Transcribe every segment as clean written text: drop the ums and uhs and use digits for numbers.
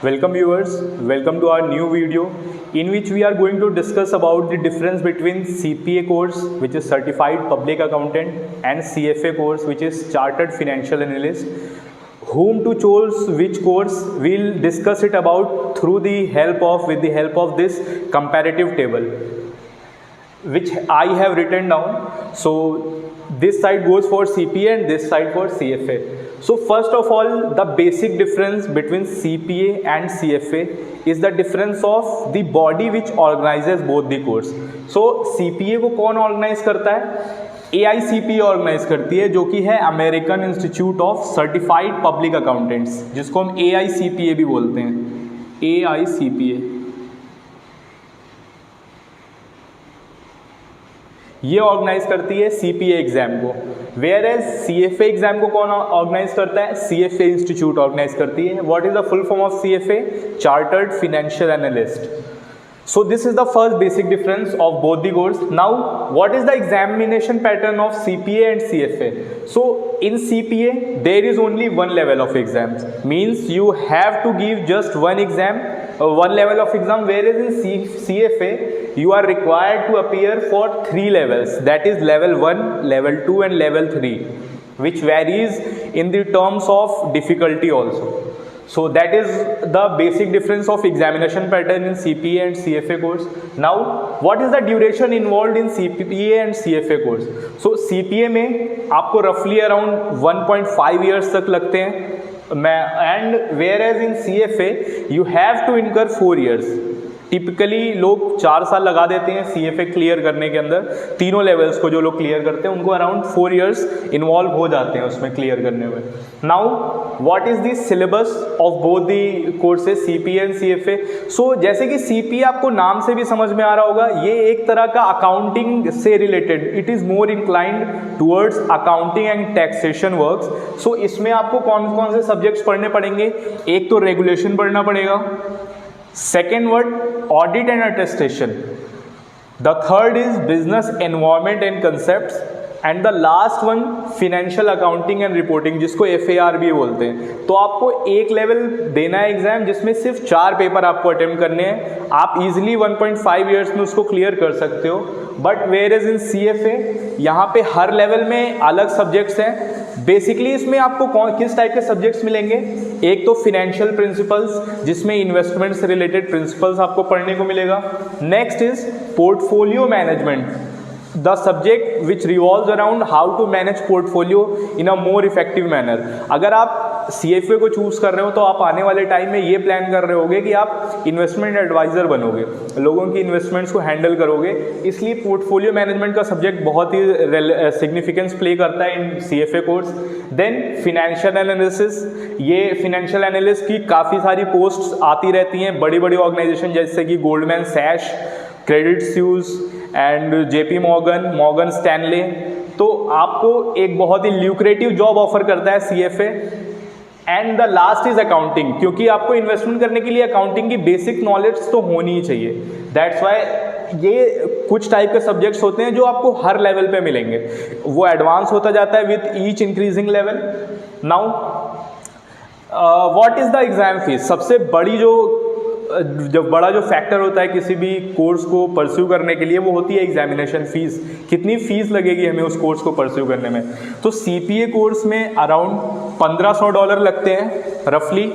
Welcome viewers, welcome to our new video in which we are going to discuss about the difference between CPA course, which is Certified Public Accountant, and CFA course, which is Chartered Financial Analyst. Whom to choose which course, we'll discuss it about with the help of this comparative table which I have written down. So this side goes for CPA and this side for CFA. So first of all, the basic difference between CPA and CFA is the difference of the body which organizes both the course. So CPA को कौन organise करता है? AICPA organise करती है, जो कि है American institute of certified public accountants, जिसको हम AICPA भी बोलते हैं. AICPA ये ऑर्गेनाइज करती है CPA एग्जाम को. वेयर एज CFA एग्जाम को कौन ऑर्गेनाइज करता है? CFA इंस्टीट्यूट ऑर्गेनाइज करती है. What is the full form of CFA? Chartered financial analyst. So this is the first basic difference of both the course. Now what is the examination pattern of CPA and CFA? So in CPA there is only one level of exams, means you have to give just one exam, one level of exam, whereas in CFA you are required to appear for 3 levels, that is level 1, level 2 and level 3, which varies in the terms of difficulty also. So that is the basic difference of examination pattern in CPA and CFA course. Now what is the duration involved in CPA and CFA course? So CPA में आपको roughly around 1.5 years तक लगते हैं, and whereas in CFA you have to incur 4 years. Typically लोग 4 साल लगा देते हैं CFA क्लियर करने के अंदर. तीनों लेवल्स को जो लोग क्लियर करते हैं उनको अराउंड 4 years इन्वॉल्व हो जाते हैं उसमें क्लियर करने में. Now what is the syllabus of both the courses CPA and CFA? सो जैसे कि CPA आपको नाम से भी समझ में आ रहा होगा, ये एक तरह का अकाउंटिंग से related, it is more inclined towards accounting and taxation works. So इसमें आपको कौन कौन से सब्जेक्ट्स पढ़ने पड़ेंगे? एक तो रेगुलेशन पढ़ना पड़ेगा, second word audit and attestation, the third is business environment and concepts, and the last one financial accounting and reporting, जिसको FAR भी बोलते हैं. तो आपको एक लेवल देना है एग्जाम जिसमें सिर्फ 4 पेपर आपको अटेम्प्ट करने हैं. आप इजीली 1.5 years में उसको क्लियर कर सकते हो. But whereas in CFA यहाँ पे हर लेवल में अलग सब्जेक्ट्स हैं. बेसिकली इसमें आपको किस टाइप के सब्जेक्ट्स मिलेंगे? एक तो फिनेंशियल प्रिंसिपल्स, जिसमें इन्वेस्टमेंट से रिलेटेड प्रिंसिपल्स आपको पढ़ने को मिलेगा. Next is portfolio management, the subject which revolves around how to manage portfolio in a more effective manner. अगर आप CFA को चूज कर रहे हो तो आप आने वाले टाइम में ये प्लान कर रहे होगे कि आप इन्वेस्टमेंट एडवाइजर बनोगे, लोगों की इन्वेस्टमेंट्स को हैंडल करोगे, इसलिए पोर्टफोलियो मैनेजमेंट का सब्जेक्ट बहुत ही सिग्निफिकेंस प्ले करता है in CFA course. Then financial analysis, ये फिनेंशियल एनालिस्ट की काफ़ी सारी पोस्ट्स आती रहती हैं बड़ी बड़ी ऑर्गेनाइजेशन जैसे कि Goldman सैश, credit sues and JP Morgan Stanley. तो आपको एक बहुत ही ल्यूक्रेटिव जॉब ऑफर करता है CFA. And the last is accounting, क्योंकि आपको इन्वेस्टमेंट करने के लिए अकाउंटिंग की बेसिक नॉलेज तो होनी ही चाहिए. दैट्स वाई ये कुछ टाइप के सब्जेक्ट्स होते हैं जो आपको हर लेवल पे मिलेंगे. वो एडवांस होता जाता है with each increasing level. Now what is the exam fees? सबसे बड़ा जो फैक्टर होता है किसी भी कोर्स को परस्यू करने के लिए, वो होती है एग्जामिनेशन फीस. कितनी फीस लगेगी हमें उस कोर्स को परस्यू करने में? तो CPA कोर्स में अराउंड $1500 लगते हैं रफली,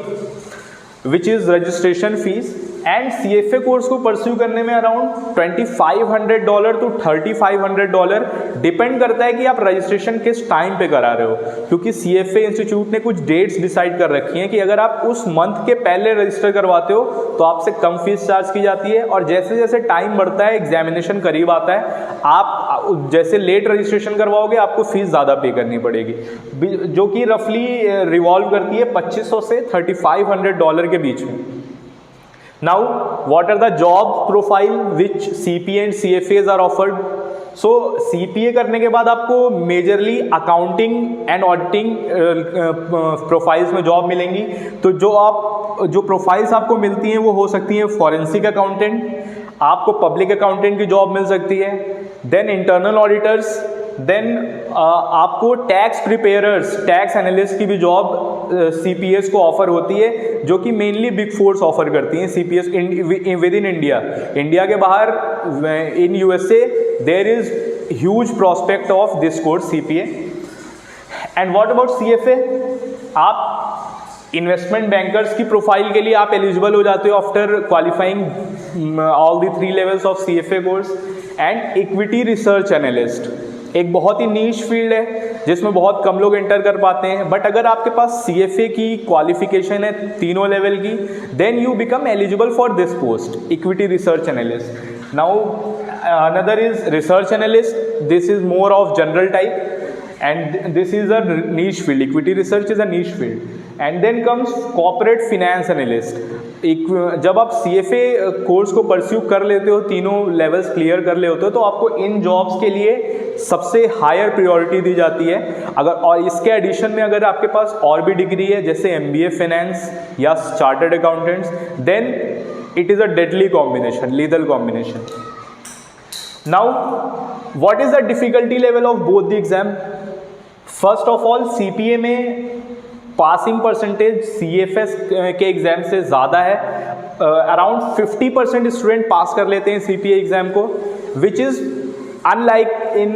which is registration fees. And CFA course को परस्यू करने में अराउंड $2500 to $3500 डिपेंड करता है कि आप रजिस्ट्रेशन किस टाइम पे करा रहे हो. क्योंकि CFA इंस्टीट्यूट ने कुछ डेट्स डिसाइड कर रखी हैं कि अगर आप उस मंथ के पहले रजिस्टर करवाते हो तो आपसे कम फीस चार्ज की जाती है, और जैसे जैसे टाइम बढ़ता है, एग्जामिनेशन करीब आता है, आप जैसे लेट रजिस्ट्रेशन करवाओगे आपको फीस ज़्यादा पे करनी पड़ेगी, जो कि रफली रिवॉल्व करती है $2500 से $3500 के बीच में. Now, what are the job profile which CPA and CFAs are offered? So CPA करने के बाद आपको majorly accounting and auditing profiles में जॉब मिलेंगी. तो जो प्रोफाइल्स आपको मिलती हैं वो हो सकती हैं फॉरेंसिक अकाउंटेंट, आपको पब्लिक अकाउंटेंट की जॉब मिल सकती है, देन इंटरनल ऑडिटर्स, देन आपको टैक्स प्रिपेयरर्स, टैक्स एनालिस्ट की भी जॉब CPAs को ऑफर होती है, जो कि मेनली बिग फोर्स ऑफर करती हैं CPAs with in India. India के बाहर in USA there is huge prospect of this course CPA। And what about CFA? आप इन्वेस्टमेंट बैंकर्स की प्रोफाइल के लिए आप एलिजिबल हो जाते हो after qualifying all the 3 levels of CFA course. And equity research analyst एक बहुत ही नीश फील्ड है जिसमें बहुत कम लोग एंटर कर पाते हैं, बट अगर आपके पास CFA की क्वालिफिकेशन है तीनों लेवल की, then you become eligible for this post, equity research analyst. Now another is research analyst, this is more of general type and this is a niche field. Equity research is a niche field. And then comes corporate finance analyst. जब आप CFA course को pursue कर लेते हो, तीनों levels clear कर ले होते हो, तो आपको इन जॉब्स के लिए सबसे हायर प्रायोरिटी दी जाती है। अगर और इसके एडिशन में अगर आपके पास और भी डिग्री है जैसे MBA फाइनेंस या chartered accountants, then it is a deadly combination, lethal combination. Now what is the difficulty level of both the exam? First of all CPA में पासिंग परसेंटेज CFS के एग्जाम से ज़्यादा है। Around 50% student पास कर लेते हैं CPA exam को, which is unlike in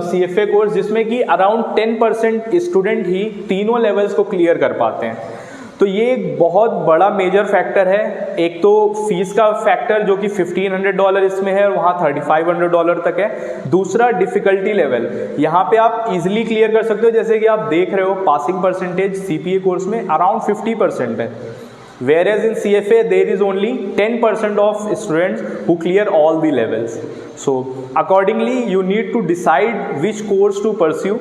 CFA course जिसमें कि अराउंड 10% स्टूडेंट ही तीनों लेवल्स को क्लियर कर पाते हैं। तो ये एक बहुत बड़ा मेजर फैक्टर है। एक तो फीस का फैक्टर जो कि $1,500 इसमें है और वहाँ $3,500 तक है। दूसरा डिफ़िकल्टी लेवल, यहाँ पे आप इजीली क्लियर कर सकते हो, जैसे कि आप देख रहे हो पासिंग परसेंटेज CPA कोर्स में अराउंड 50% है, whereas in CFA there is only 10% of students who clear all the levels. So accordingly you need to decide which course to pursue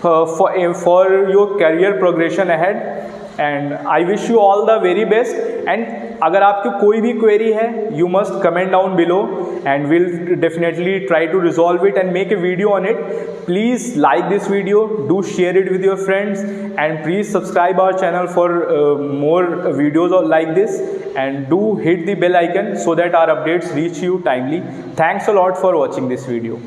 for your career progression ahead. And I wish you all the very best. And अगर आपकी कोई भी query है, you must comment down below and will definitely try to resolve it and make a video on it. Please like this video, do share it with your friends, and please subscribe our channel for more videos like this, and do hit the bell icon so that our updates reach you timely. Thanks a lot for watching this video.